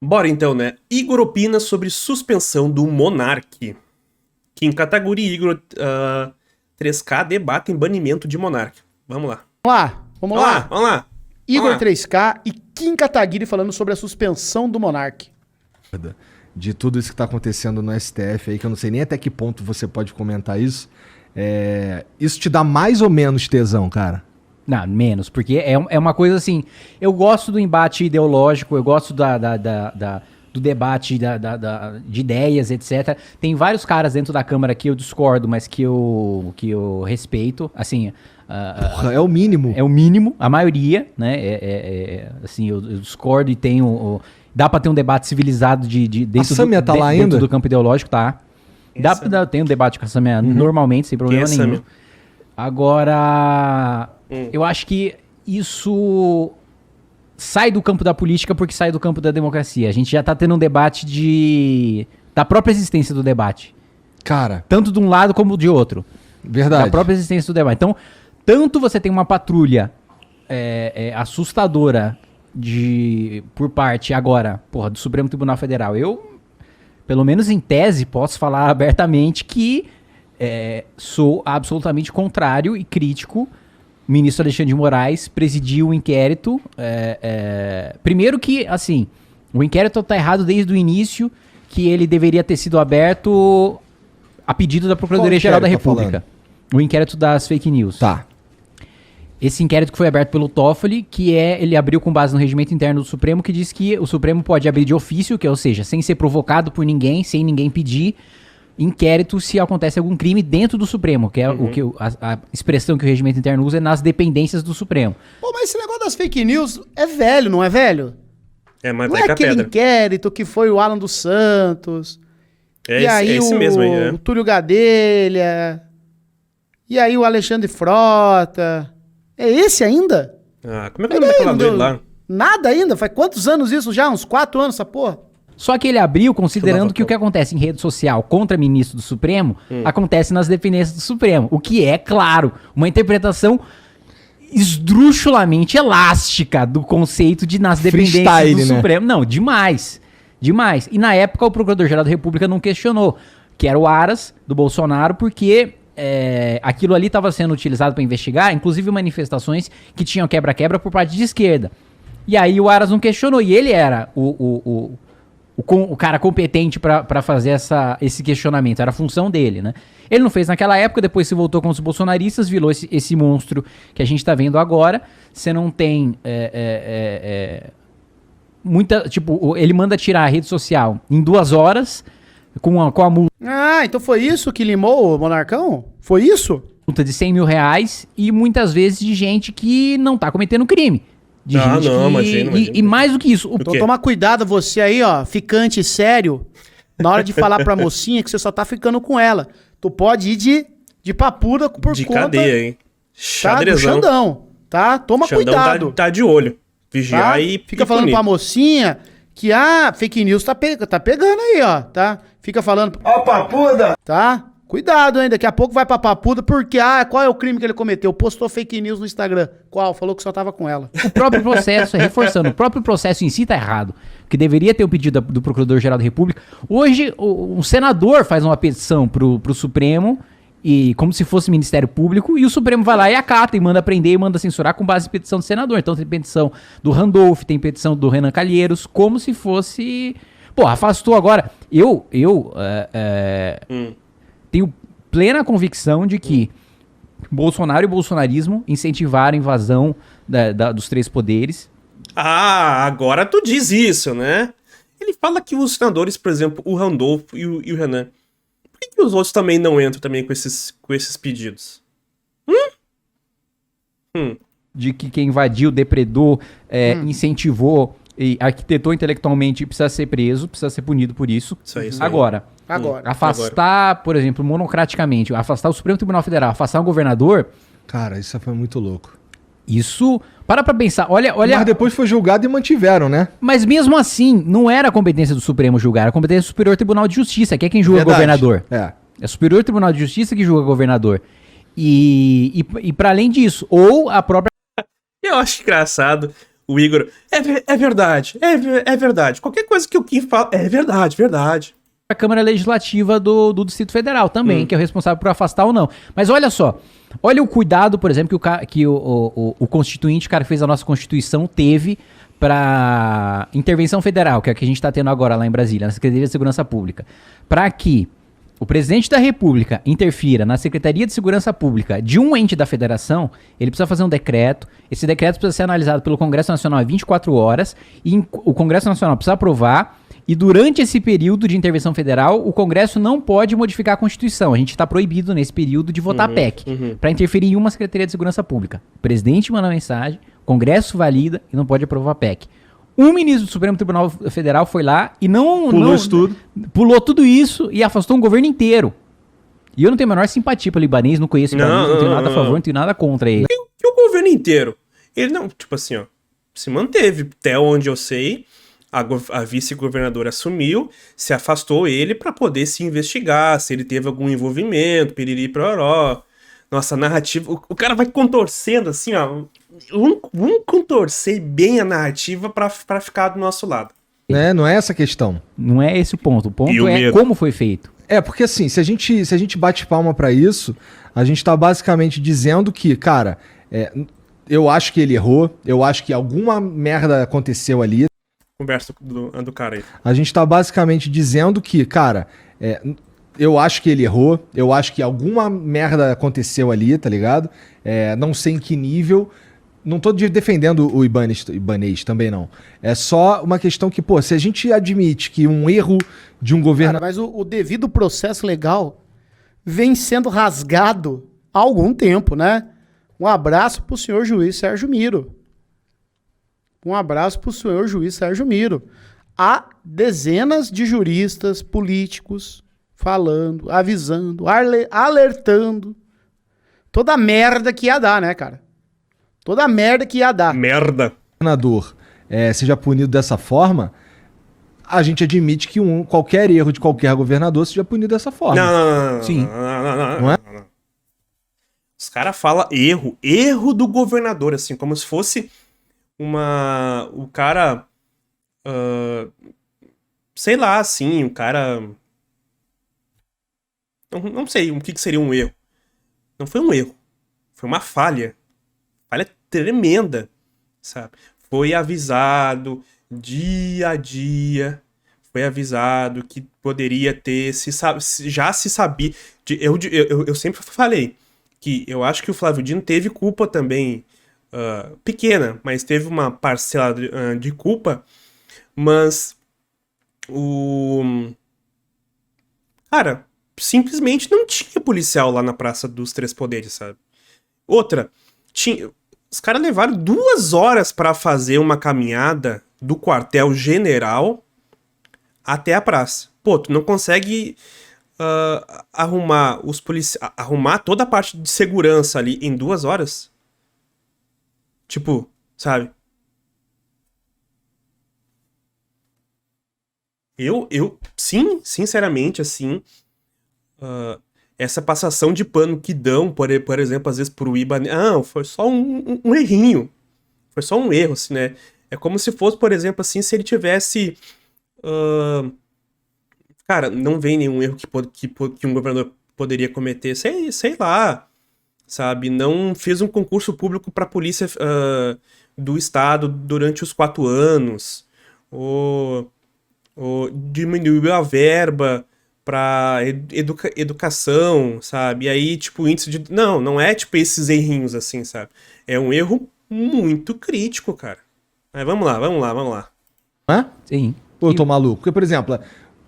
Bora então, né? Igor opina sobre suspensão do Monark. Kim Kataguiri e Igor 3K debatem banimento de Monark. Vamos lá. Vamos lá. Vamos lá. Igor 3K e Kim Kataguiri falando sobre a suspensão do Monark. De tudo isso que tá acontecendo no STF aí, que eu não sei nem até que ponto você pode comentar isso. Isso te dá mais ou menos tesão, cara? Não, menos, porque é uma coisa assim, eu gosto do embate ideológico, eu gosto do debate de ideias, etc. Tem vários caras dentro da Câmara que eu discordo, mas que eu respeito, assim... Porra, é o mínimo. É o mínimo, a maioria, né? Assim, eu discordo e tenho... Dá pra ter um debate civilizado dentro do campo ideológico, tá? Tem um debate com a Samia normalmente, sem problema nenhum. Agora, eu acho que isso sai do campo da política porque sai do campo da democracia. A gente já tá tendo um debate da própria existência do debate. Cara. Tanto de um lado como de outro. Verdade. Da própria existência do debate. Então, tanto você tem uma patrulha assustadora por parte agora, do Supremo Tribunal Federal. Eu, pelo menos em tese, posso falar abertamente que sou absolutamente contrário e crítico. O ministro Alexandre de Moraes presidiu o inquérito. Primeiro que, assim, o inquérito está errado desde o início, que ele deveria ter sido aberto a pedido da Procuradoria-Geral da República. O inquérito das fake news. Tá. Esse inquérito que foi aberto pelo Toffoli, ele abriu com base no regimento interno do Supremo, que diz que o Supremo pode abrir de ofício, ou seja, sem ser provocado por ninguém, sem ninguém pedir, inquérito se acontece algum crime dentro do Supremo, que é a expressão que o regimento interno usa é nas dependências do Supremo. Pô, mas esse negócio das fake news é velho, não é velho? Mas não é aquele inquérito que foi o Alan dos Santos, e aí esse mesmo aí, o Túlio Gadelha, e aí o Alexandre Frota. É esse ainda? Como é que é o nome daquela doida lá? Nada ainda? Faz quantos anos isso já? Uns 4 anos essa porra? Só que ele abriu considerando que o que acontece em rede social contra ministro do Supremo acontece nas dependências do Supremo. O que é, claro, uma interpretação esdrúxulamente elástica do conceito de nas dependências do Supremo. Não, demais. Demais. E na época o Procurador-Geral da República não questionou, que era o Aras, do Bolsonaro, porque... aquilo ali estava sendo utilizado para investigar, inclusive manifestações que tinham quebra-quebra por parte de esquerda. E aí o Aras não questionou, e ele era o cara competente para fazer esse questionamento, era a função dele, né? Ele não fez naquela época, depois se voltou com os bolsonaristas, virou esse monstro que a gente tá vendo agora. Você não tem ele manda tirar a rede social em 2 horas, com a multa. Então foi isso que limou o Monarcão? Foi isso? Multa de 100 mil reais e muitas vezes de gente que não tá cometendo crime. Imagina. E mais do que isso. Então toma cuidado você aí, ó, ficante sério, na hora de falar pra mocinha que você só tá ficando com ela. Tu pode ir de papuda por de conta... De cadeia, hein? Xadrezão. Do Xandão, tá? Toma cuidado. Tá de olho. Vigiar e... Fica falando pra mocinha que fake news tá pegando aí, ó, tá? Fica falando... Ó, papuda! Tá? Cuidado, hein? Daqui a pouco vai pra papuda porque, qual é o crime que ele cometeu? Postou fake news no Instagram. Qual? Falou que só tava com ela. O próprio processo, reforçando, o próprio processo em si tá errado. Que deveria ter um pedido do Procurador-Geral da República. Hoje, um senador faz uma petição pro Supremo, e como se fosse Ministério Público, e o Supremo vai lá e acata, e manda prender, e manda censurar com base em petição do senador. Então tem petição do Randolph, tem petição do Renan Calheiros, como se fosse... Pô, afastou agora. Eu tenho plena convicção de que Bolsonaro e o bolsonarismo incentivaram a invasão dos 3 poderes. Agora tu diz isso, né? Ele fala que os senadores, por exemplo, o Randolph e o Renan, por que os outros também não entram também com esses pedidos? De que quem invadiu, depredou, incentivou e arquitetou intelectualmente precisa ser preso, precisa ser punido por isso. Isso aí. Agora. Afastar, por exemplo, monocraticamente, afastar o Supremo Tribunal Federal, afastar o governador... Cara, isso foi muito louco. Isso... Para pensar, olha... Mas depois foi julgado e mantiveram, né? Mas mesmo assim, não era a competência do Supremo julgar, era a competência do Superior Tribunal de Justiça, que é quem julga o governador. É o Superior Tribunal de Justiça que julga o governador. E para além disso, ou a própria... Eu acho engraçado... O Igor, é verdade, é verdade. Qualquer coisa que o Kim fala, é verdade, verdade. A Câmara Legislativa do Distrito Federal também, que é o responsável por afastar ou não. Mas olha só, olha o cuidado, por exemplo, que o constituinte, o cara que fez a nossa Constituição, teve para intervenção federal, que é a que a gente está tendo agora lá em Brasília, na Secretaria de Segurança Pública, para que o presidente da República interfira na Secretaria de Segurança Pública de um ente da federação, ele precisa fazer um decreto, esse decreto precisa ser analisado pelo Congresso Nacional em 24 horas, e o Congresso Nacional precisa aprovar, e durante esse período de intervenção federal, o Congresso não pode modificar a Constituição. A gente está proibido nesse período de votar PEC, para interferir em uma Secretaria de Segurança Pública. O presidente manda mensagem, o Congresso valida e não pode aprovar a PEC. Um ministro do Supremo Tribunal Federal foi lá e pulou tudo isso e afastou um governo inteiro. E eu não tenho a menor simpatia pelo libanês, não conheço o libanês, não tenho nada a favor, não tenho nada contra ele. E o governo inteiro? Ele não, tipo assim, ó, se manteve, até onde eu sei, a vice-governadora assumiu, se afastou ele pra poder se investigar, se ele teve algum envolvimento, piriri pororó. Nossa, narrativa, o cara vai contorcendo assim, ó, vamos contorcer bem a narrativa pra ficar do nosso lado. Não é essa a questão. Não é esse o ponto é como foi feito. Porque assim, se a gente bate palma pra isso, a gente tá basicamente dizendo que, cara, eu acho que ele errou, eu acho que alguma merda aconteceu ali. Conversa do cara aí. A gente tá basicamente dizendo que, cara, eu acho que ele errou, eu acho que alguma merda aconteceu ali, tá ligado? Não sei em que nível. Não tô defendendo o Ibanez também, não. É só uma questão que, pô, se a gente admite que um erro de um governo... Cara, mas o devido processo legal vem sendo rasgado há algum tempo, né? Um abraço pro senhor juiz Sérgio Miro. Um abraço pro senhor juiz Sérgio Miro. Há dezenas de juristas, políticos, falando, avisando, alertando. Toda a merda que ia dar, né, cara? Toda a merda que ia dar. Merda. O governador seja punido dessa forma, a gente admite que qualquer erro de qualquer governador seja punido dessa forma. Não. Sim. Não é? Os caras falam erro do governador, assim, como se fosse o cara, sei lá, assim, o cara... Não sei o que seria um erro. Não foi um erro. Foi uma falha. Falha tremenda, sabe? Foi avisado dia a dia. Foi avisado que poderia ter... já se sabia... Eu sempre falei que eu acho que o Flávio Dino teve culpa também... pequena, mas teve uma parcela de culpa, mas cara, simplesmente não tinha policial lá na Praça dos Três Poderes, sabe? Outra, os caras levaram 2 horas pra fazer uma caminhada do quartel-general até a praça. Pô, tu não consegue arrumar arrumar toda a parte de segurança ali em 2 horas? Tipo, sabe? Sim, sinceramente, assim, essa passação de pano que dão, por exemplo, às vezes pro Ibanez, foi só um errinho. Foi só um erro, assim, né? É como se fosse, por exemplo, assim, se ele tivesse... cara, não vem nenhum erro que um governador poderia cometer, sei lá... Sabe, não fez um concurso público para a polícia do estado durante os 4 anos, ou diminuiu a verba para educação, sabe, e aí, tipo, o índice de... Não é, tipo, esses errinhos, assim, sabe, é um erro muito crítico, cara. Mas vamos lá. Hã? Sim. Eu tô maluco, porque, por exemplo,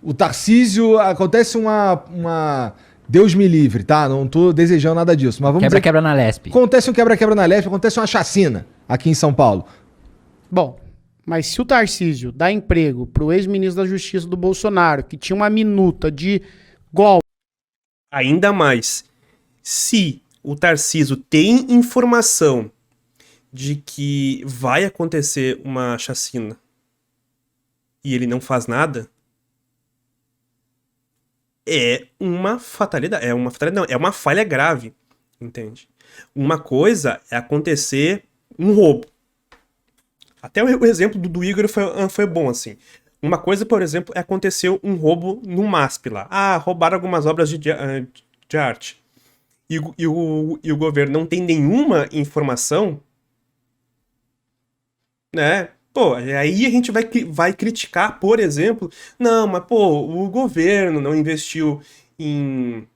o Tarcísio, acontece uma... Deus me livre, tá? Não tô desejando nada disso. Mas vamos quebra-quebra na Lespe. Acontece um quebra-quebra na Lespe, acontece uma chacina aqui em São Paulo. Bom, mas se o Tarcísio dá emprego pro ex-ministro da Justiça do Bolsonaro, que tinha uma minuta de golpe... Ainda mais, se o Tarcísio tem informação de que vai acontecer uma chacina e ele não faz nada... É uma fatalidade, não, é uma falha grave, entende? Uma coisa é acontecer um roubo. Até o exemplo do Igor foi bom, assim. Uma coisa, por exemplo, aconteceu um roubo no MASP lá. Ah, roubaram algumas obras de arte. E o governo não tem nenhuma informação, né? Pô, aí a gente vai criticar, por exemplo, não, mas pô, o governo não investiu em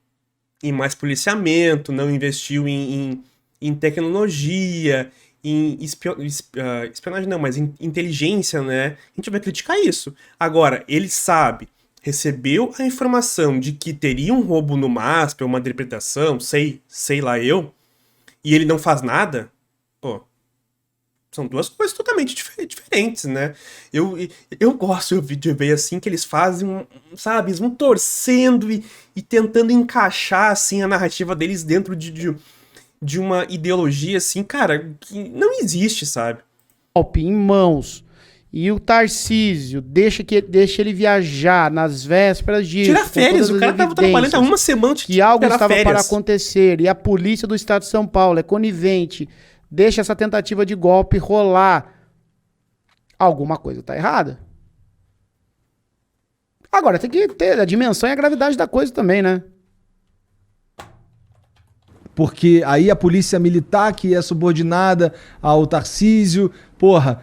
mais policiamento, não investiu em tecnologia, em espionagem não, mas em inteligência, né? A gente vai criticar isso. Agora, ele sabe, recebeu a informação de que teria um roubo no MASP, uma interpretação, sei lá eu, e ele não faz nada, pô, são duas coisas totalmente diferentes, né? Eu gosto de ver assim que eles fazem, sabe, eles vão torcendo e tentando encaixar assim a narrativa deles dentro de uma ideologia assim, cara, que não existe, sabe? Em mãos. E o Tarcísio deixa ele viajar nas vésperas disso. Tira férias, o cara tava trabalhando há uma semana que algo estava para acontecer e a polícia do estado de São Paulo é conivente. Deixa essa tentativa de golpe rolar. Alguma coisa tá errada. Agora, tem que ter a dimensão e a gravidade da coisa também, né? Porque aí a polícia militar, que é subordinada ao Tarcísio, porra,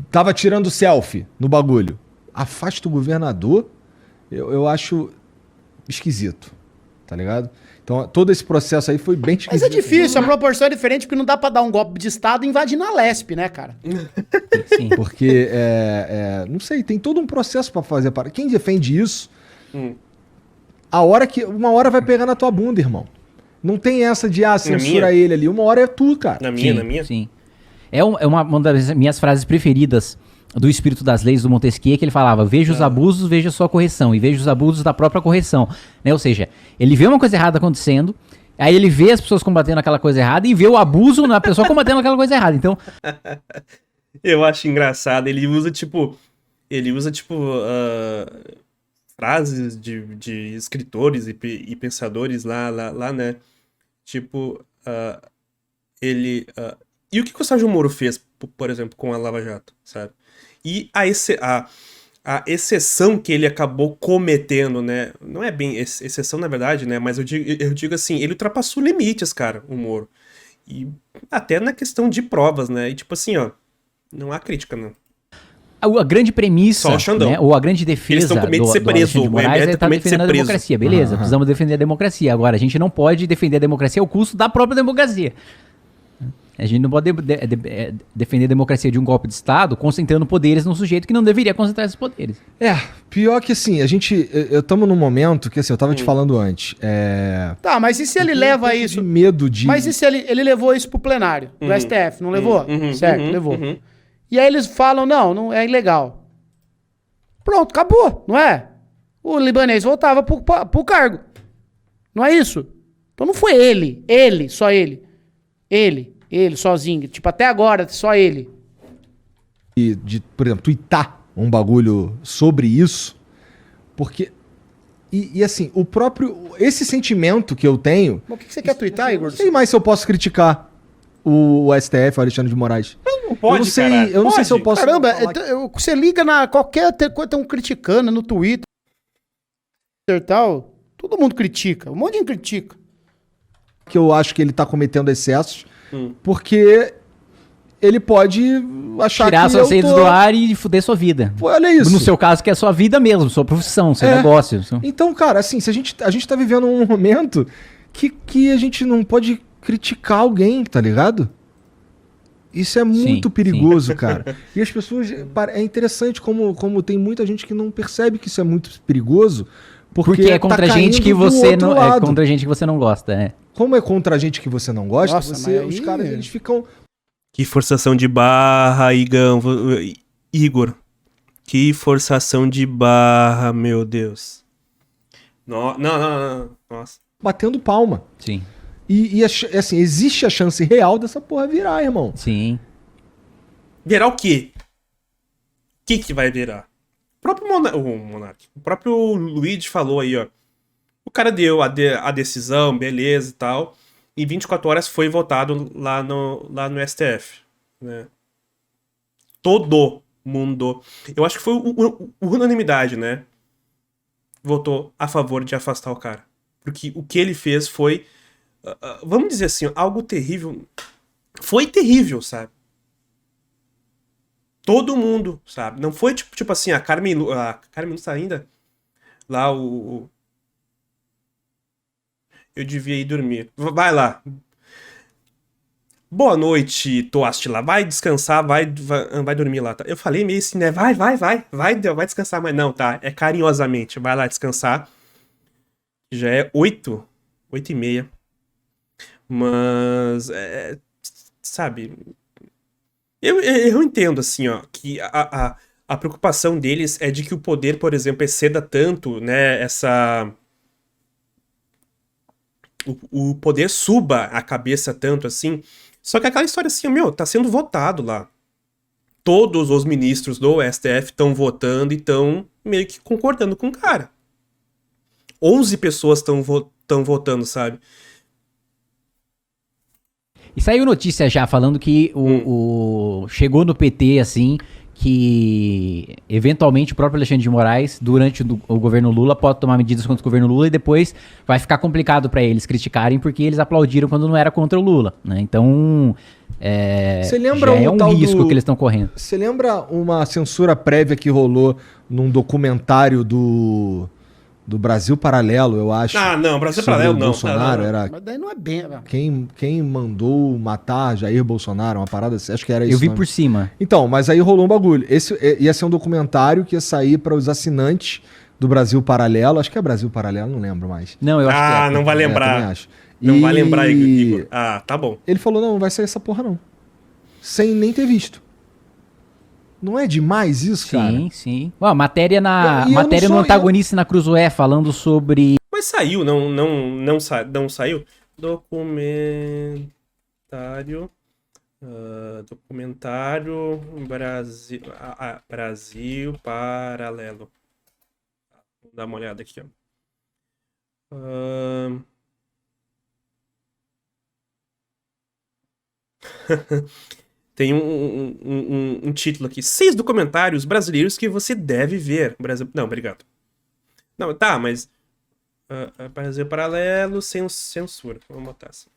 tava tirando selfie no bagulho. Afasta o governador, eu acho esquisito, tá ligado? Então, todo esse processo aí foi bem difícil. Mas é difícil, a proporção é diferente, porque não dá pra dar um golpe de Estado invadindo a Lespe, né, cara? Sim. Porque, não sei, tem todo um processo pra fazer. Quem defende isso, uma hora vai pegar na tua bunda, irmão. Não tem essa de, censura ele ali. Uma hora é tu, cara. Na minha? Sim. É uma das minhas frases preferidas do Espírito das Leis do Montesquieu, que ele falava: veja os abusos, veja sua correção, e veja os abusos da própria correção, né? Ou seja, ele vê uma coisa errada acontecendo, aí ele vê as pessoas combatendo aquela coisa errada e vê o abuso na pessoa combatendo aquela coisa errada. Então, eu acho engraçado, ele usa frases de escritores e pensadores lá, né? Tipo, e o que o Sérgio Moro fez, por exemplo, com a Lava Jato, sabe? E a exceção que ele acabou cometendo, né? Não é bem exceção, na verdade, né? Mas eu digo assim, ele ultrapassou limites, cara, o Moro. E até na questão de provas, né? E tipo assim, ó, não há crítica, não. A grande premissa, né, ou a grande defesa do Alexandre de Moraes é estar defendendo a democracia. Beleza, precisamos defender a democracia. Agora, a gente não pode defender a democracia ao custo da própria democracia. A gente não pode defender a democracia de um golpe de Estado concentrando poderes num sujeito que não deveria concentrar esses poderes. Pior que assim, estamos num momento que assim, eu tava te falando antes. Tá, mas e se ele leva isso... medo de... Mas e se ele levou isso pro plenário, do STF, não levou? Certo, levou. E aí eles falam, não é ilegal. Pronto, acabou, não é? O libanês voltava pro cargo. Não é isso? Então não foi só ele. Ele sozinho. Tipo, até agora, só ele. Por exemplo, tuitar um bagulho sobre isso, porque... E assim, esse sentimento que eu tenho... Mas o que você quer tuitar, Igor? Não sei mais se eu posso criticar o STF, o Alexandre de Moraes. Não pode, eu não sei se eu posso... Caramba, você liga na qualquer coisa, estão criticando no Twitter e tal, todo mundo critica, um monte de gente critica. Que eu acho que ele tá cometendo excessos, porque ele pode achar tirar suas redes do ar e fuder sua vida. Pô, olha isso. No seu caso, que é sua vida mesmo, sua profissão, seu negócio. Então, cara, assim, se a gente tá vivendo um momento que a gente não pode criticar alguém, tá ligado? Isso é muito perigoso, cara. E as pessoas... É interessante como tem muita gente que não percebe que isso é muito perigoso, porque é contra gente que você não... É contra gente que você não gosta, Como é contra gente que você não gosta, Nossa, os caras, eles ficam... Que forçação de barra, Igor. Que forçação de barra, meu Deus. Não. Nossa. Batendo palma. Sim. E assim, existe a chance real dessa porra virar, irmão. Sim. Virar o quê? O que vai virar? O próprio Monark. O próprio Luigi falou aí, ó. O cara deu a decisão, beleza e tal. Em 24 horas foi votado lá no STF, né? todo mundo, eu acho que foi unanimidade, né? Votou a favor de afastar o cara. Porque o que ele fez foi, vamos dizer assim, algo terrível. Foi terrível, sabe? Todo mundo, sabe? Não foi tipo assim, a Carmen Lúcia ainda, lá eu devia ir dormir. Vai lá. Boa noite, Toast lá. Vai descansar, vai dormir lá. Tá? Eu falei meio assim, né? Vai descansar, mas não, tá? É carinhosamente. Vai lá descansar. Já é 8h30. Mas, sabe... Eu entendo, assim, ó, que a preocupação deles é de que o poder, por exemplo, exceda tanto, né, o poder suba a cabeça tanto, assim. Só que aquela história assim, meu, tá sendo votado lá. Todos os ministros do STF estão votando e estão meio que concordando com o cara. 11 pessoas estão votando, sabe? E saiu notícia já falando que chegou no PT, assim, que eventualmente o próprio Alexandre de Moraes, durante o governo Lula, pode tomar medidas contra o governo Lula e depois vai ficar complicado pra eles criticarem porque eles aplaudiram quando não era contra o Lula, né? Então, Você lembra já é um risco que eles estão correndo. Você lembra uma censura prévia que rolou num documentário do Brasil Paralelo, eu acho? Ah, não, Brasil sobre Paralelo o não. Bolsonaro, Não. era Mas daí não é bem, né? quem mandou matar Jair Bolsonaro, uma parada assim, acho que era isso. Eu vi o nome. por cima. Então, mas aí rolou um bagulho. Esse ia ser um documentário que ia sair para os assinantes do Brasil Paralelo, acho que é Brasil Paralelo, não lembro mais. Não, eu acho que é. Não vai lembrar. Também acho. Não vai lembrar, Igor. Ah, tá bom. Ele falou, não vai sair essa porra não. Sem nem ter visto. Não é demais isso, cara? Sim. Ó, matéria E eu matéria não no sou- antagonista na Cruzoé falando sobre... Mas saiu, não saiu? Documentário Brasil Paralelo. Vou dar uma olhada aqui, ó. Tem um título aqui. 6 documentários brasileiros que você deve ver. Brasil... Não, obrigado. Não, tá, mas... Brasil Paralelo sem censura. Vamos botar assim.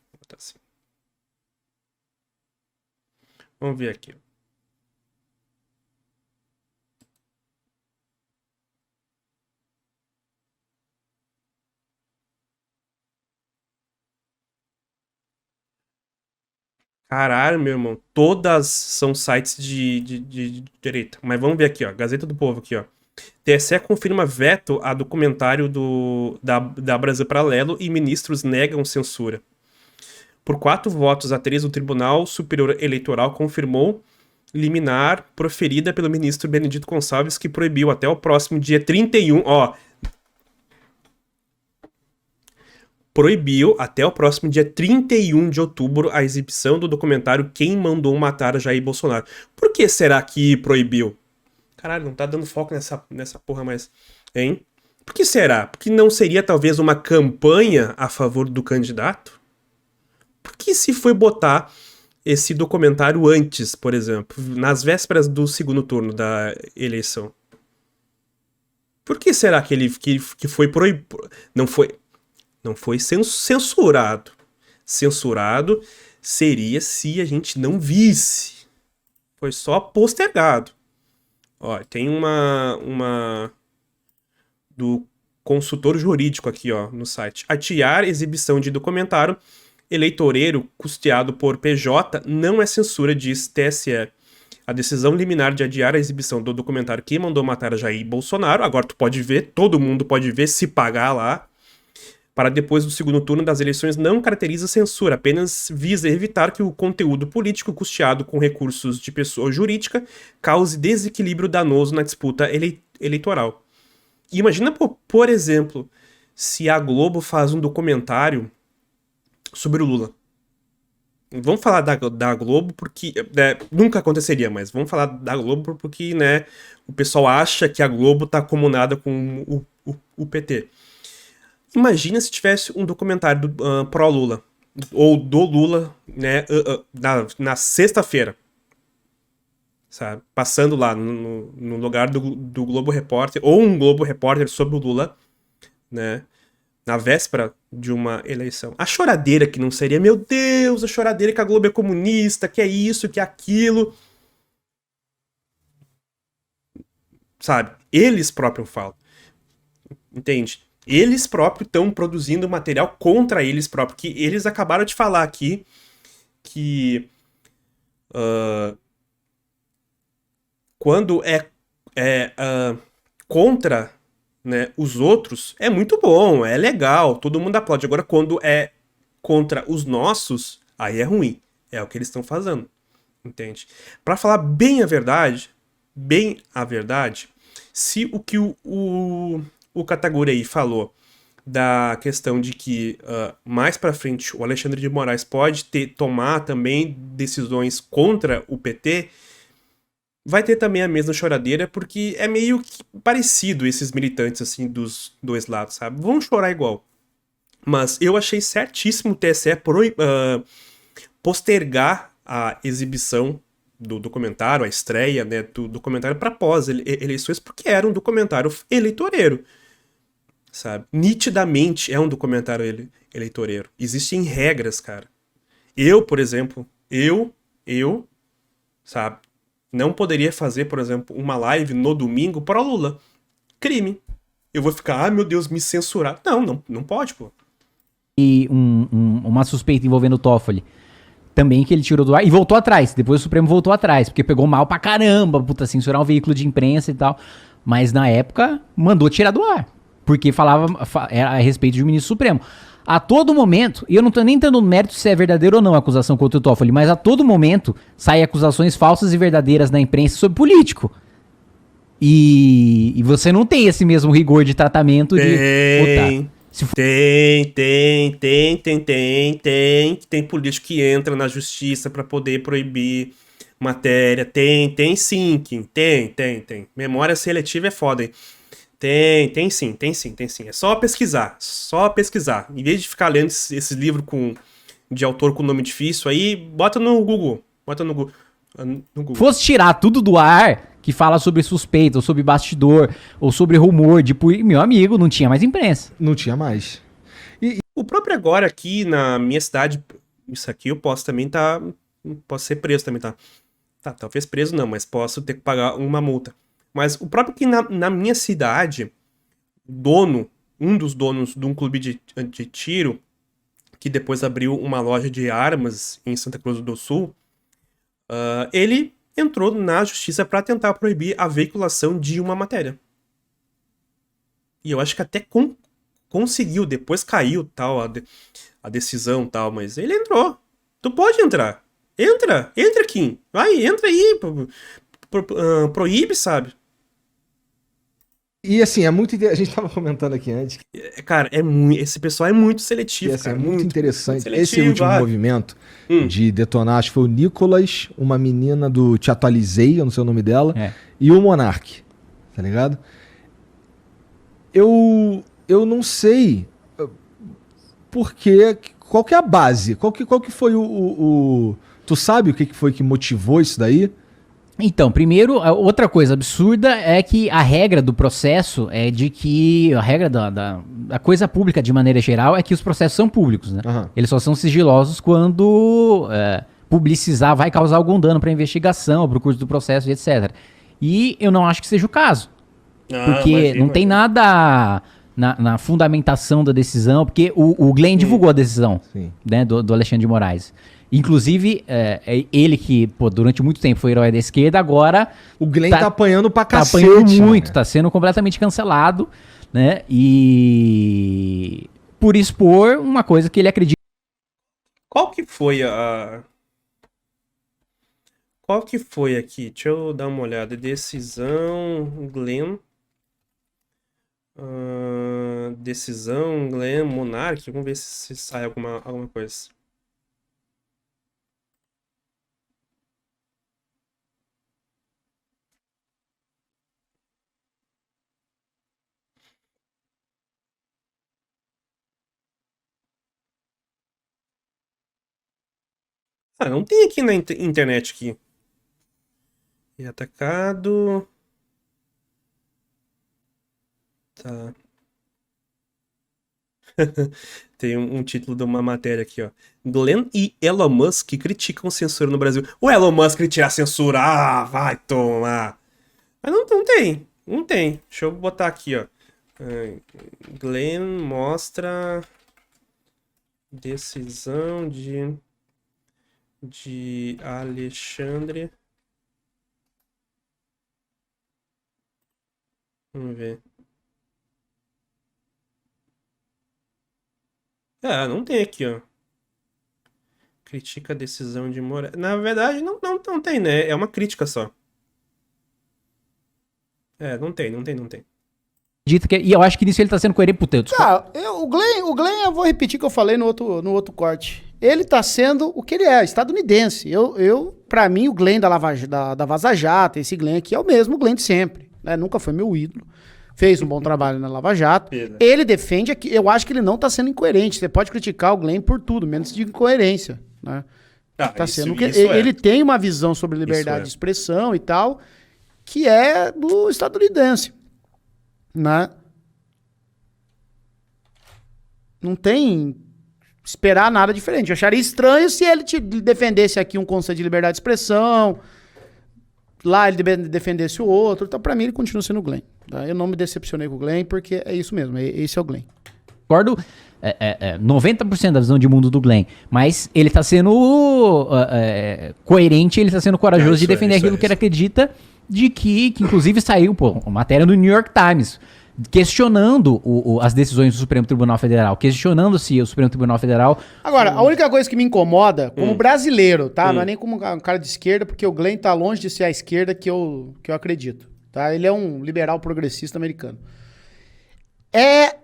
Vamos ver aqui. Caralho, meu irmão. Todas são sites de direita. Mas vamos ver aqui, ó. Gazeta do Povo aqui, ó. TSE confirma veto a documentário da Brasil Paralelo e ministros negam censura. Por 4 votos a 3, o Tribunal Superior Eleitoral confirmou liminar proferida pelo ministro Benedito Gonçalves que proibiu até o próximo dia 31, ó. Proibiu até o próximo dia 31 de outubro a exibição do documentário Quem Mandou Matar Jair Bolsonaro. Por que será que proibiu? Caralho, não tá dando foco nessa porra mais, hein? Por que será? Porque não seria talvez uma campanha a favor do candidato? Por que se foi botar esse documentário antes, por exemplo, nas vésperas do segundo turno da eleição? Por que será que ele que foi proibido? Não foi censurado. Censurado seria se a gente não visse. Foi só postergado. Ó, tem uma do consultor jurídico aqui, ó, no site. Adiar exibição de documentário eleitoreiro custeado por PJ não é censura, diz TSE. A decisão liminar de adiar a exibição do documentário Quem Mandou Matar Jair Bolsonaro, agora tu pode ver, todo mundo pode ver, se pagar lá, para depois do segundo turno das eleições não caracteriza censura, apenas visa evitar que o conteúdo político custeado com recursos de pessoa jurídica cause desequilíbrio danoso na disputa eleitoral. E imagina, por exemplo, se a Globo faz um documentário sobre o Lula. Vamos falar da Globo porque... nunca aconteceria, mas vamos falar da Globo porque, né, o pessoal acha que a Globo tá comunada com o PT. Imagina se tivesse um documentário pró-Lula, ou do Lula, né, na sexta-feira. sabe? Passando lá no lugar do Globo Repórter, ou um Globo Repórter sobre o Lula, né? Na véspera de uma eleição. A choradeira que não seria, meu Deus, a choradeira que a Globo é comunista, que é isso, que é aquilo. Sabe? Eles próprios falam. Entende? Eles próprios estão produzindo material contra eles próprios. Que eles acabaram de falar aqui que quando é contra, né, os outros, é muito bom, é legal, todo mundo aplaude. Agora, quando é contra os nossos, aí é ruim. É o que eles estão fazendo. Entende? Pra falar bem a verdade, se o que o Kataguri aí falou da questão de que mais pra frente o Alexandre de Moraes pode tomar também decisões contra o PT, vai ter também a mesma choradeira, porque é meio que parecido esses militantes, assim, dos dois lados, sabe? Vão chorar igual. Mas eu achei certíssimo o TSE postergar a exibição do documentário, a estreia, né, do documentário para pós-eleições, porque era um documentário eleitoreiro, sabe? Nitidamente é um documentário eleitoreiro. Existem regras, cara. Eu, por exemplo, sabe, não poderia fazer, por exemplo, uma live no domingo para Lula. Crime. Eu vou ficar, meu Deus, me censurar. Não pode, pô. E uma suspeita envolvendo o Toffoli. Também que ele tirou do ar e voltou atrás. Depois o Supremo voltou atrás, porque pegou mal pra caramba, puta, censurar um veículo de imprensa e tal. Mas na época, mandou tirar do ar. Porque era a respeito do ministro Supremo. A todo momento, e eu não tô nem dando mérito se é verdadeiro ou não a acusação contra o Toffoli, mas a todo momento saem acusações falsas e verdadeiras na imprensa sobre político. E você não tem esse mesmo rigor de tratamento Tem político que entra na justiça pra poder proibir matéria. Tem sim, Kim. Tem. Memória seletiva é foda, hein? Tem sim. É só pesquisar. Em vez de ficar lendo esses livros de autor com nome difícil aí, bota no Google. Fosse tirar tudo do ar que fala sobre suspeita, ou sobre bastidor, ou sobre rumor de meu amigo, não tinha mais imprensa. Não tinha mais. O próprio agora aqui na minha cidade, isso aqui eu posso também posso ser preso também, tá? Tá, talvez preso não, mas posso ter que pagar uma multa. Mas o próprio que na minha cidade, um dos donos de um clube de tiro, que depois abriu uma loja de armas em Santa Cruz do Sul, ele entrou na justiça para tentar proibir a veiculação de uma matéria. E eu acho que até conseguiu, depois caiu tal a decisão tal, mas ele entrou. Tu pode entrar. Entra, Kim. Vai, entra aí. Proíbe, sabe? E assim, a gente tava comentando aqui antes. Cara, esse pessoal é muito seletivo, assim, cara. É muito interessante. Seletivo, esse último movimento de detonar, acho que foi o Nicolas, uma menina do Te Atualizei, eu não sei o nome dela, e o Monark, tá ligado? Eu não sei porque, qual que é a base? Qual que foi tu sabe o que foi que motivou isso daí? Então, primeiro, outra coisa absurda é que a regra do processo é de que a regra da coisa pública de maneira geral é que os processos são públicos, né? Uhum. Eles só são sigilosos quando publicizar vai causar algum dano para a investigação, para o curso do processo e etc. E eu não acho que seja o caso. Porque não tem nada na fundamentação da decisão, porque o Glenn divulgou a decisão, né, do Alexandre de Moraes. Inclusive, ele que, durante muito tempo foi herói da esquerda, agora... O Glenn tá apanhando pra cacete. Tá apanhando muito, tá sendo completamente cancelado, né? E... por expor uma coisa que ele acredita... Qual que foi aqui? Deixa eu dar uma olhada. Decisão, Glenn... decisão, Glenn, Monark. Vamos ver se sai alguma coisa. Não tem aqui na internet aqui. E atacado. Tá. Tem um título de uma matéria aqui, ó. Glenn e Elon Musk criticam censura no Brasil. O Elon Musk criticar a censura. Ah, vai tomar. Mas não tem. Não tem. Deixa eu botar aqui, ó. Glenn mostra decisão de Alexandre. Vamos ver. Não tem aqui, ó. Critica a decisão de Moraes. Na verdade, não tem, né? É uma crítica só. Não tem. Dito que, e eu acho que nisso ele tá sendo coerente pro tanto. O Glenn, eu vou repetir o que eu falei no outro corte. Ele tá sendo o que ele é, estadunidense. Pra mim, o Glenn da Vaza Jato, esse Glenn aqui é o mesmo Glenn de sempre. Né? Nunca foi meu ídolo. Fez um bom trabalho na Lava Jato. Ele defende aqui. Eu acho que ele não tá sendo incoerente. Você pode criticar o Glenn por tudo, menos de incoerência. Né? Ele tem uma visão sobre liberdade de expressão e tal, que é do estadunidense. Né? Não tem esperar nada diferente. Eu acharia estranho se ele defendesse aqui um conceito de liberdade de expressão, lá ele defendesse o outro. Então, pra mim, ele continua sendo o Glenn. Tá? Eu não me decepcionei com o Glenn, porque é isso mesmo. Esse é o Glenn. Concordo 90% da visão de mundo do Glenn, mas ele tá sendo coerente, ele tá sendo corajoso de defender aquilo que ele acredita, de que inclusive saiu uma matéria no New York Times questionando as decisões do Supremo Tribunal Federal, questionando se o Supremo Tribunal Federal... Agora, a única coisa que me incomoda, como brasileiro, tá? Não é nem como um cara de esquerda, porque o Glenn tá longe de ser a esquerda que eu acredito, tá? Ele é um liberal progressista americano. É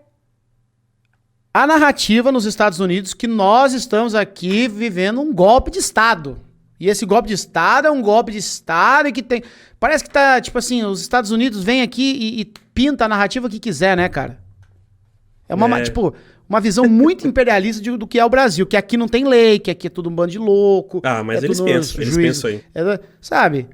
a narrativa nos Estados Unidos que nós estamos aqui vivendo um golpe de Estado. E esse golpe de Estado é um golpe de Estado e que tem... Parece que tá, tipo assim, os Estados Unidos vêm aqui e pinta a narrativa que quiser, né, cara? É uma visão muito imperialista do que é o Brasil, que aqui não tem lei, que aqui é tudo um bando de louco. Mas eles pensam aí. Sabe?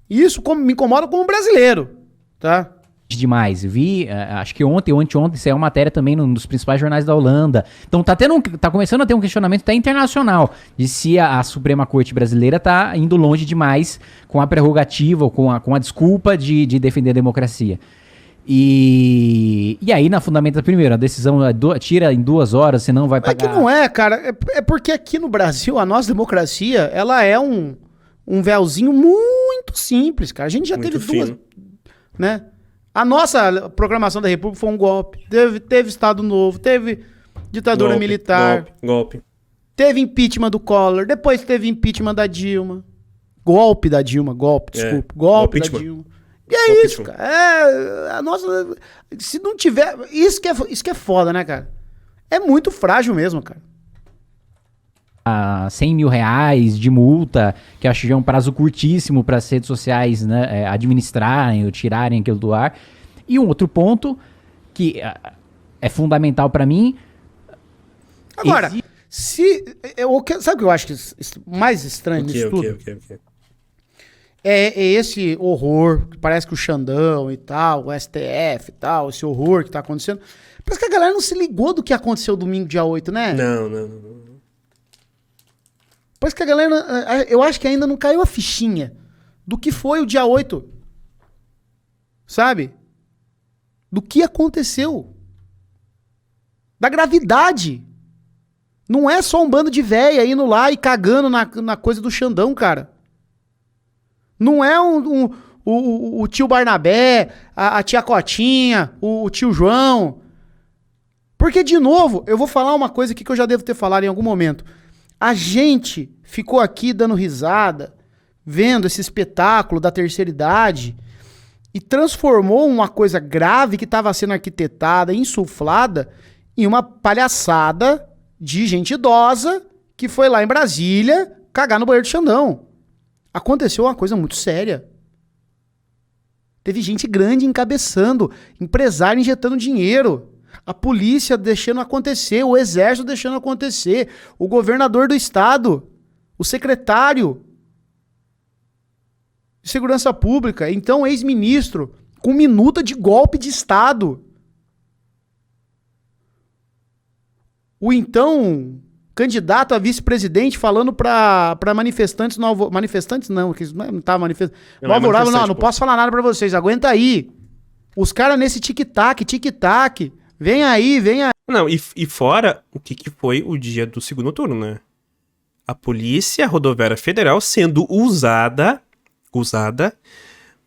Isso me incomoda como brasileiro, tá? Demais. Eu vi, acho que ontem ou anteontem, saiu uma matéria também num dos principais jornais da Holanda. Então tá começando a ter um questionamento até internacional de se a Suprema Corte brasileira tá indo longe demais com a prerrogativa ou com a desculpa de defender a democracia. E aí, na fundamenta, primeiro, a decisão tira em 2 horas, você não vai pagar... É que não é, cara. É porque aqui no Brasil, a nossa democracia, ela é um véuzinho muito simples, cara. A gente já teve duas, né? A nossa proclamação da República foi um golpe. Teve Estado Novo, teve ditadura militar. Golpe. Teve impeachment do Collor, depois teve impeachment da Dilma. Golpe da Dilma, desculpa. Golpe da Dilma. E é isso, cara. A nossa... Se não tiver... Isso que é foda, né, cara? É muito frágil mesmo, cara. 100 mil reais de multa, que eu acho que é um prazo curtíssimo para as redes sociais, né, administrarem ou tirarem aquilo do ar. E um outro ponto que é fundamental para mim... Agora, sabe o que eu acho mais estranho nisso tudo? É esse horror, que parece que o Xandão e tal, o STF e tal, esse horror que tá acontecendo. Parece que a galera não se ligou do que aconteceu domingo, dia 8, né? Não. Parece que a galera... Eu acho que ainda não caiu a fichinha do que foi o dia 8. Sabe? Do que aconteceu. Da gravidade. Não é só um bando de véia indo lá e cagando na coisa do Xandão, cara. Não é o tio Barnabé, a tia Cotinha, o tio João. Porque, de novo, eu vou falar uma coisa aqui que eu já devo ter falado em algum momento. A gente ficou aqui dando risada, vendo esse espetáculo da terceira idade e transformou uma coisa grave que estava sendo arquitetada, insuflada, em uma palhaçada de gente idosa que foi lá em Brasília cagar no banheiro do Xandão. Aconteceu uma coisa muito séria. Teve gente grande encabeçando, empresário injetando dinheiro. A polícia deixando acontecer, o exército deixando acontecer, o governador do estado, o secretário. de segurança pública, então ex-ministro, com minuta de golpe de Estado. O então candidato a vice-presidente falando para manifestantes no manifestantes não, que não tava manifestando. Não posso falar nada para vocês, aguenta aí. Os caras nesse tic-tac, vem aí. Não, e fora o que foi o dia do segundo turno, né? A Polícia Rodoviária Federal sendo usada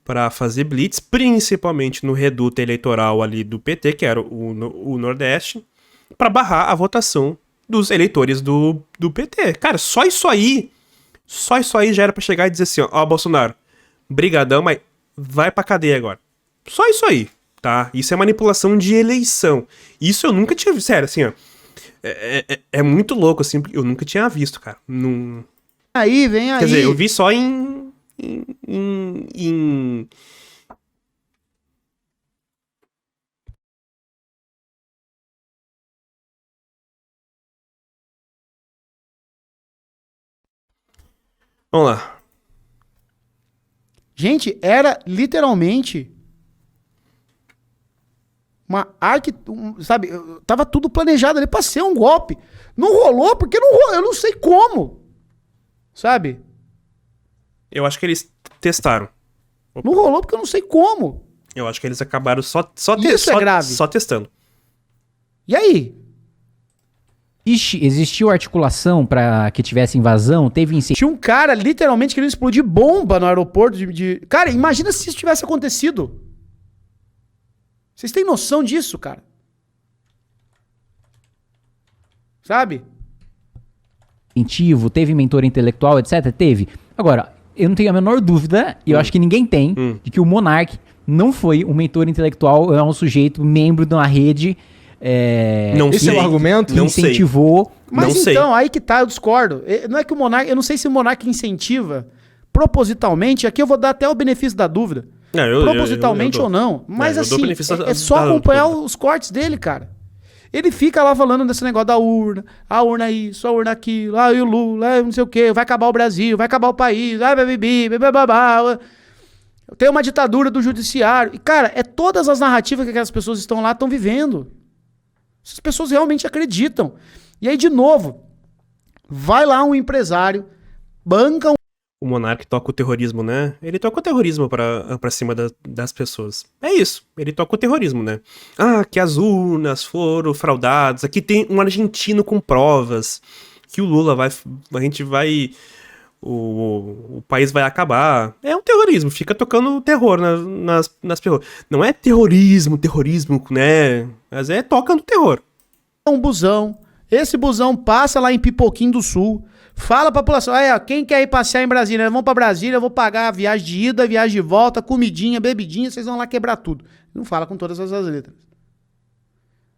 para fazer blitz, principalmente no reduto eleitoral ali do PT, que era o Nordeste, para barrar a votação dos eleitores do PT. Cara, só isso aí já era pra chegar e dizer assim, ó, Bolsonaro, brigadão, mas vai pra cadeia agora. Só isso aí, tá? Isso é manipulação de eleição. Isso eu nunca tinha visto, sério, assim, ó. É muito louco, assim, porque eu nunca tinha visto, cara. Aí, vem aí. Quer dizer, eu vi só em Vamos lá. Gente, era literalmente uma sabe, tava tudo planejado ali pra ser um golpe. Não rolou porque não rolou, eu não sei como. Sabe? Eu acho que eles testaram. Não rolou porque eu não sei como. Eu acho que eles acabaram Isso é grave. Só testando. E aí? Existiu articulação pra que tivesse invasão? Teve incêndio? Tinha um cara literalmente querendo explodir bomba no aeroporto Cara, imagina se isso tivesse acontecido. Vocês têm noção disso, cara? Sabe? Incentivo, teve mentor intelectual, etc? Teve. Agora, eu não tenho a menor dúvida, e eu acho que ninguém tem, de que o Monark não foi um mentor intelectual, é um sujeito membro de uma rede. Não Esse sei. é o argumento? Não incentivou. Mas não então, sei. aí que tá, eu discordo. Não é que o Monark, eu não sei se o Monark incentiva propositalmente, aqui eu vou dar até o benefício da dúvida. Propositalmente ou não. Mas eu dou assim, benefício é só da acompanhar dúvida. os cortes dele, cara. Ele fica lá falando desse negócio da urna, a urna isso, a urna aquilo, e o Lula, não sei o quê, vai acabar o Brasil, vai acabar o país, tem uma ditadura do judiciário. E, cara, é todas as narrativas que aquelas pessoas estão lá estão vivendo. Essas pessoas realmente acreditam. E aí, de novo, vai lá um empresário, banca O Monark toca o terrorismo, né? Ele toca o terrorismo pra cima das pessoas. É isso, ele toca o terrorismo, né? Ah, que as urnas foram fraudadas. Aqui tem um argentino com provas que o Lula o país vai acabar. É um terrorismo, fica tocando terror nas pessoas. Não é terrorismo, né? Mas é tocando terror. um busão, esse busão passa lá em Pipoquim do Sul, fala pra população, quem quer ir passear em Brasília? Vamos pra Brasília, eu vou pagar a viagem de ida, viagem de volta, comidinha, bebidinha, vocês vão lá quebrar tudo. Não fala com todas essas letras.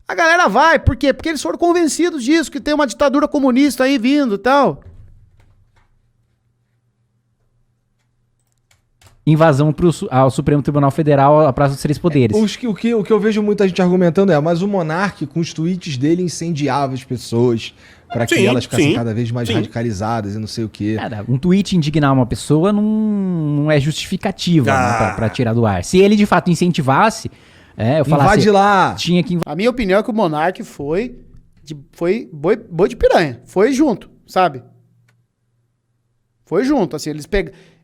A galera vai, por quê? Porque eles foram convencidos disso, que tem uma ditadura comunista aí vindo e tal. Invasão ao Supremo Tribunal Federal, a Praça dos Três Poderes. O que eu vejo muita gente argumentando mas o Monark, com os tweets dele, incendiava as pessoas para que elas ficassem cada vez mais radicalizadas e não sei o quê. Cara, um tweet indignar uma pessoa não é justificativa né, pra tirar do ar. Se ele de fato incentivasse, eu falasse... Invade lá! Tinha que A minha opinião é que o Monark foi boi de piranha. Foi junto, sabe? Foi junto, assim,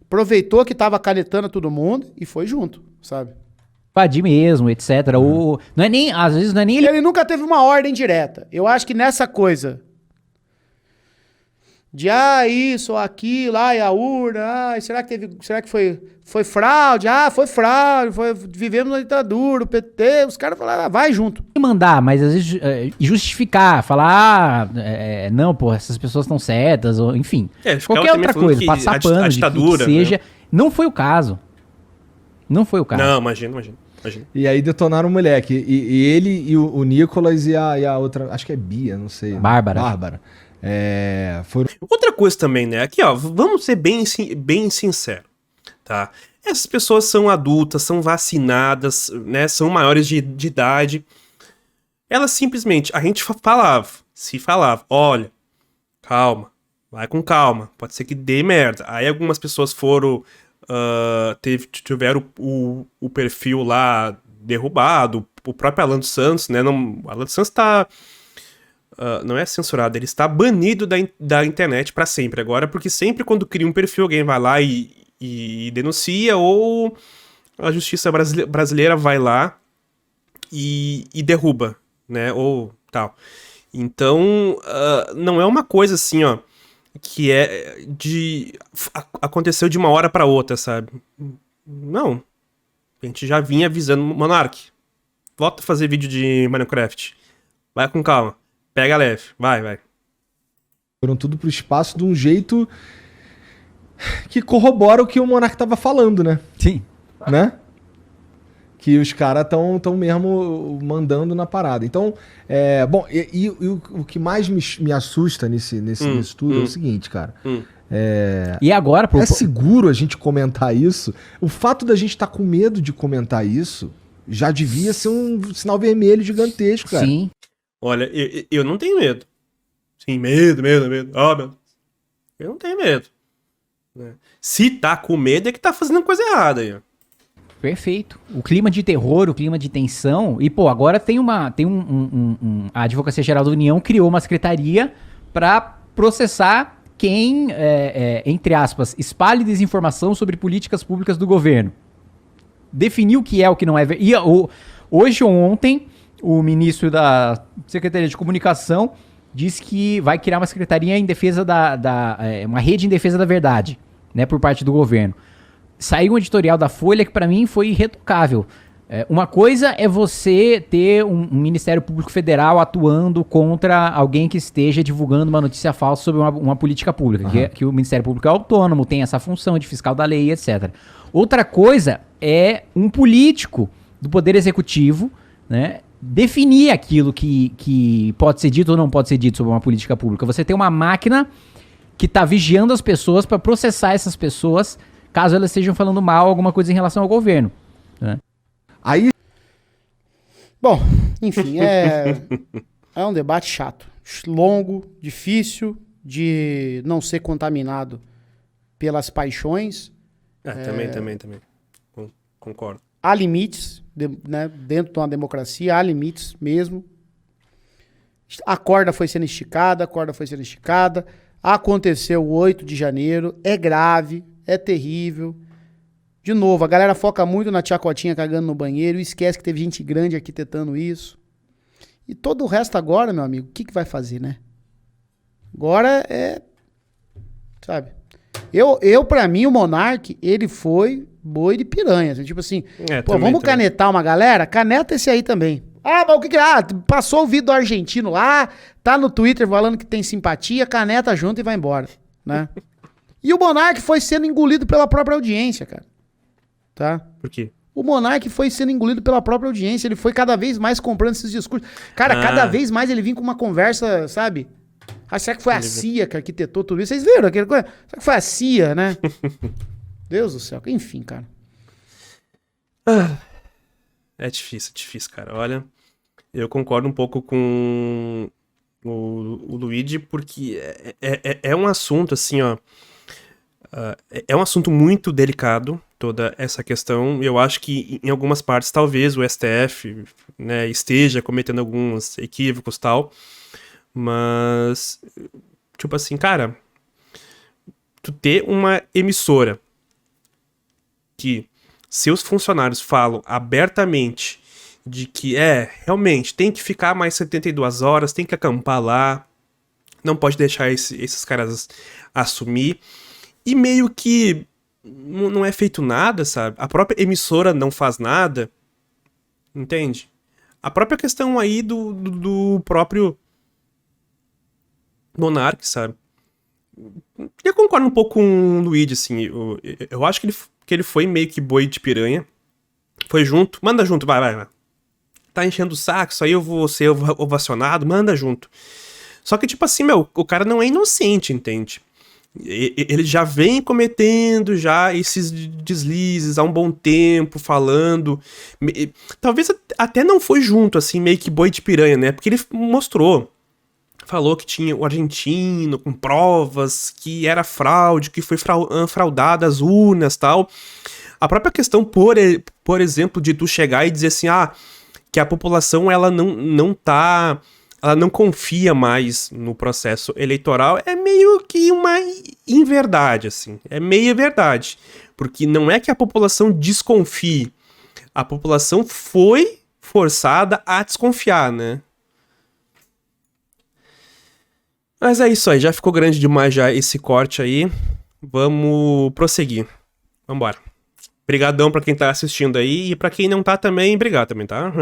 aproveitou que tava canetando todo mundo e foi junto, sabe? invadir mesmo, etc. Ou, não é nem, às vezes não é nem ele... Ele nunca teve uma ordem direta. Eu acho que nessa coisa de isso ou aquilo, e a urna, será que foi fraude? Foi fraude, vivemos na ditadura, o PT, os caras falaram, vai junto. mandar, mas às vezes justificar, falar, não, pô, essas pessoas estão certas, ou enfim. Qualquer outra coisa, passar pano, ditadura, de que seja. Não foi o caso. Não foi o caso. Não, imagina. E aí detonaram o moleque. E ele e o Nicolas e a outra, acho que é Bia, não sei. Bárbara. Foram... Outra coisa também, né? Aqui, ó, vamos ser bem sinceros, tá? Essas pessoas são adultas, são vacinadas, né? São maiores de idade. Elas simplesmente, a gente falava, olha, calma, vai com calma, pode ser que dê merda. Aí algumas pessoas foram tiveram o perfil lá derrubado, o próprio Alan dos Santos, né? O Alan dos Santos tá... não é censurado, ele está banido da internet pra sempre agora, porque sempre quando cria um perfil, alguém vai lá e denuncia, ou a justiça brasileira vai lá e derruba, né? Ou tal. Então, não é uma coisa assim, ó, que aconteceu de uma hora pra outra, sabe? Não. A gente já vinha avisando, Monark, volta a fazer vídeo de Minecraft. Vai com calma. Pega leve. Vai. Foram tudo pro espaço de um jeito que corrobora o que o Monark tava falando, né? Sim. Né? Que os caras tão mesmo mandando na parada. Então, bom, e o que mais me assusta nisso tudo é o seguinte, cara. E agora, é seguro a gente comentar isso? O fato da gente estar com medo de comentar isso já devia ser um sinal vermelho gigantesco, cara. Sim. Olha, eu não tenho medo. Sim, medo. Oh, meu Deus. Eu não tenho medo. Né? Se tá com medo é que tá fazendo coisa errada aí, ó. Perfeito. O clima de terror, o clima de tensão. E, pô, agora a Advocacia Geral da União criou uma secretaria para processar quem, entre aspas, espalhe desinformação sobre políticas públicas do governo. Definir o que é o que não é. E hoje ou ontem, o ministro da Secretaria de Comunicação disse que vai criar uma secretaria em defesa uma rede em defesa da verdade, né, por parte do governo. Saiu um editorial da Folha que pra mim foi irretocável. Uma coisa é você ter um Ministério Público Federal atuando contra alguém que esteja divulgando uma notícia falsa sobre uma política pública, que o Ministério Público é autônomo, tem essa função de fiscal da lei, etc. Outra coisa é um político do Poder Executivo, né, definir aquilo que pode ser dito ou não pode ser dito sobre uma política pública. Você tem uma máquina que está vigiando as pessoas para processar essas pessoas caso elas estejam falando mal alguma coisa em relação ao governo. Né? Aí... Bom, enfim, é um debate chato, longo, difícil, de não ser contaminado pelas paixões. Também. Concordo. Há limites, né, dentro de uma democracia, há limites mesmo. A corda foi sendo esticada, Aconteceu o 8 de janeiro, é grave, é terrível. De novo, a galera foca muito na tia Cotinha cagando no banheiro e esquece que teve gente grande arquitetando isso. E todo o resto agora, meu amigo, o que vai fazer, né? Agora sabe? Pra mim, o Monark, ele foi boi de piranha. Tipo assim, vamos canetar uma galera? Caneta esse aí também. Mas o que passou o vídeo do argentino lá, tá no Twitter falando que tem simpatia, caneta junto e vai embora, né? E o Monark foi sendo engolido pela própria audiência, cara. Tá? Por quê? O Monark foi sendo engolido pela própria audiência. Ele foi cada vez mais comprando esses discursos. Cara, cada vez mais ele vinha com uma conversa, sabe? Será que foi a CIA que arquitetou tudo isso? Vocês viram aquela coisa? Será que foi a CIA, né? Deus do céu. Enfim, cara. É difícil, cara. Olha, eu concordo um pouco com o Luigi, porque é um assunto, assim, ó... é um assunto muito delicado, toda essa questão. Eu acho que em algumas partes talvez o STF, né, esteja cometendo alguns equívocos e tal, mas tipo assim, cara, tu ter uma emissora que seus funcionários falam abertamente de que realmente tem que ficar mais 72 horas, tem que acampar lá, não pode deixar esses caras assumir. E meio que não é feito nada, sabe? A própria emissora não faz nada. Entende? A própria questão aí do próprio Monark, sabe? Eu concordo um pouco com o Luigi, assim. Eu acho que ele foi meio que boi de piranha. Foi junto. Manda junto, vai. Tá enchendo o saco, isso aí eu vou ser ovacionado. Manda junto. Só que, tipo assim, o cara não é inocente, entende? Ele já vem cometendo já esses deslizes há um bom tempo, falando. Talvez até não foi junto, assim, meio que boi de piranha, né? Porque ele mostrou, falou que tinha o argentino com provas, que era fraude, que foi fraudada as urnas e tal. A própria questão, por exemplo, de tu chegar e dizer assim, que a população ela não confia mais no processo eleitoral, é meio que uma inverdade, assim. É meia verdade. Porque não é que a população desconfie. A população foi forçada a desconfiar, né? Mas é isso aí, já ficou grande demais já esse corte aí. Vamos prosseguir. Vambora. Obrigadão pra quem tá assistindo aí, e pra quem não tá também, obrigado também, tá?